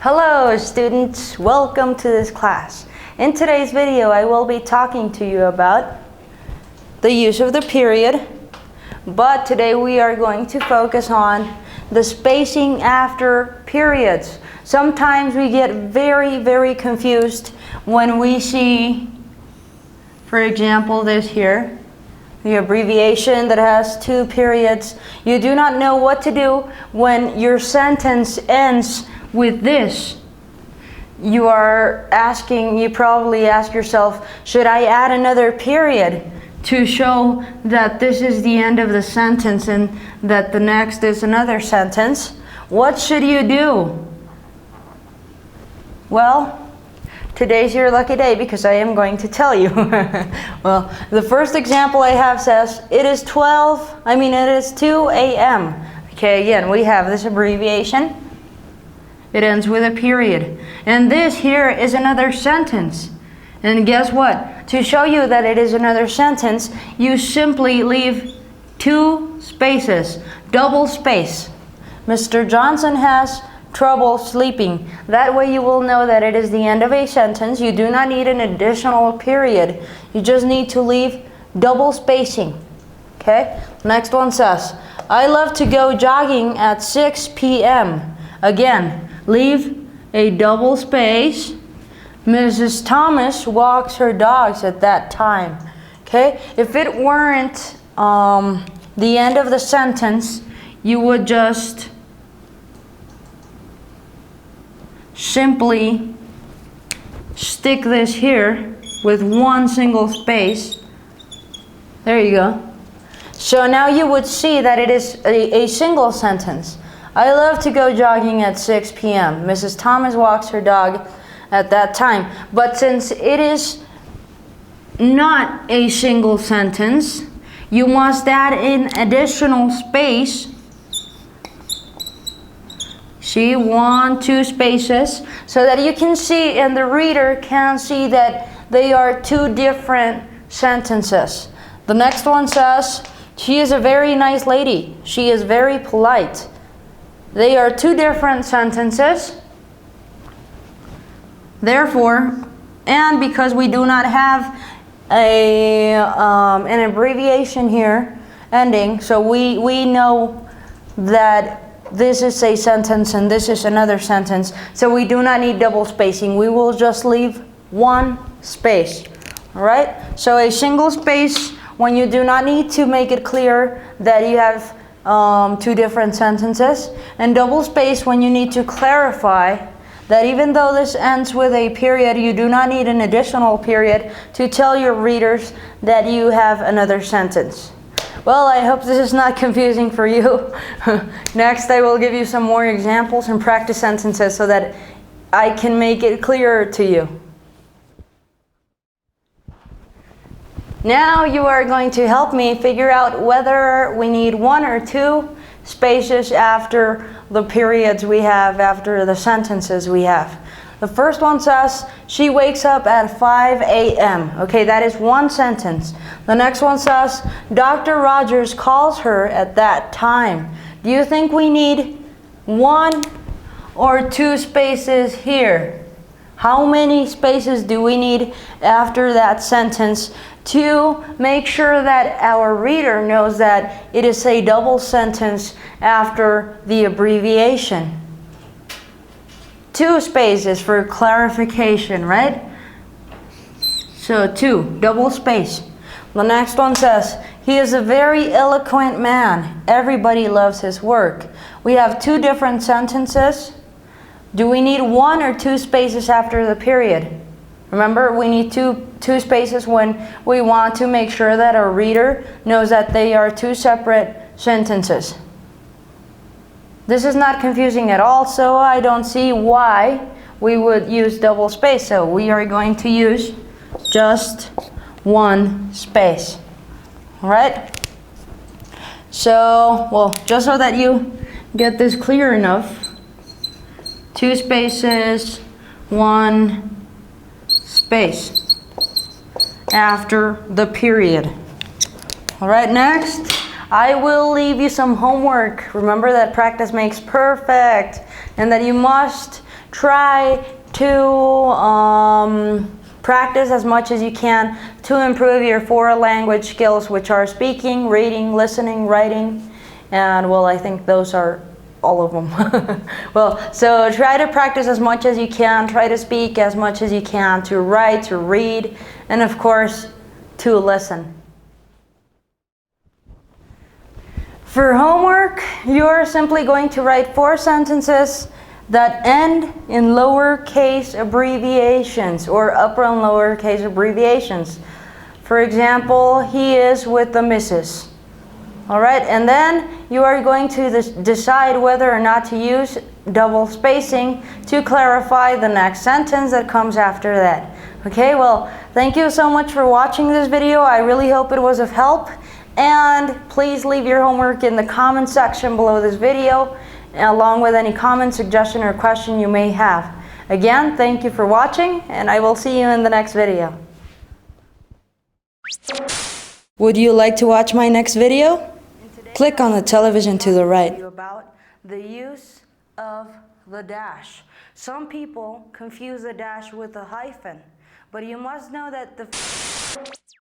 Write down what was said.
Hello students, welcome to this class. In today's video I will be talking to you about the use of the period, but today we are going to focus on the spacing after periods. Sometimes we get very confused when we see, for example, this here, the abbreviation that has 2 periods. You do not know what to do when your sentence ends with this. You probably ask yourself, should I add another period to show that this is the end of the sentence and that the next is another sentence? What should you do? Well, today's your lucky day because I am going to tell you. Well, the first example I have says it is 2 a.m. Okay, again, we have this abbreviation. It ends with a period. And this here is another sentence. And guess what? To show you that it is another sentence, you simply leave 2 spaces, double space. Mr. Johnson has trouble sleeping. That way you will know that it is the end of a sentence. You do not need an additional period. You just need to leave double spacing. Okay? Next one says, I love to go jogging at 6 p.m. Again, leave a double space. Mrs. Thomas walks her dogs at that time. Okay? If it weren't the end of the sentence, you would just simply stick this here with 1 single space. There you go. So now you would see that it is a single sentence. I love to go jogging at 6 p.m. Mrs. Thomas walks her dog at that time. But since it is not a single sentence, you must add in additional space. See, 1, 2 spaces, so that you can see and the reader can see that they are 2 different sentences. The next one says, she is a very nice lady. She is very polite. They are 2 different sentences. Therefore, and because we do not have an abbreviation here ending, so we know that this is a sentence and this is another sentence, so we do not need double spacing. We will just leave 1 space. All right? So a single space when you do not need to make it clear that you have 2 different sentences, and double space when you need to clarify that even though this ends with a period, you do not need an additional period to tell your readers that you have another sentence. Well, I hope this is not confusing for you. Next, I will give you some more examples and practice sentences so that I can make it clearer to you. Now you are going to help me figure out whether we need 1 or 2 spaces after the periods we have, after the sentences we have. The first one says, she wakes up at 5 a.m. Okay, that is 1 sentence. The next one says, Dr. Rogers calls her at that time. Do you think we need 1 or 2 spaces here? How many spaces do we need after that sentence to make sure that our reader knows that it is a double sentence after the abbreviation? 2 spaces for clarification, right? So 2, double space. The next one says, he is a very eloquent man. Everybody loves his work. We have 2 different sentences. Do we need 1 or 2 spaces after the period? Remember, we need two spaces when we want to make sure that our reader knows that they are 2 separate sentences. This is not confusing at all, so I don't see why we would use double space. So we are going to use just 1 space. All right? So, well, just so that you get this clear enough, 2 spaces, 1 space after the period. All right, next, I will leave you some homework. Remember that practice makes perfect and that you must try to practice as much as you can to improve your four language skills, which are speaking, reading, listening, writing, and well, I think those are all of them. Well, so try to practice as much as you can, try to speak as much as you can, to write, to read, and of course, to listen. For homework, you're simply going to write 4 sentences that end in lowercase abbreviations or upper and lowercase abbreviations. For example, he is with the missus. Alright, and then you are going to decide whether or not to use double spacing to clarify the next sentence that comes after that. Okay, well, thank you so much for watching this video. I really hope it was of help. And please leave your homework in the comment section below this video, along with any comment, suggestion, or question you may have. Again, thank you for watching, and I will see you in the next video. Would you like to watch my next video? Click on the television to the right. About the use of the dash. Some people confuse the dash with a hyphen, but you must know that the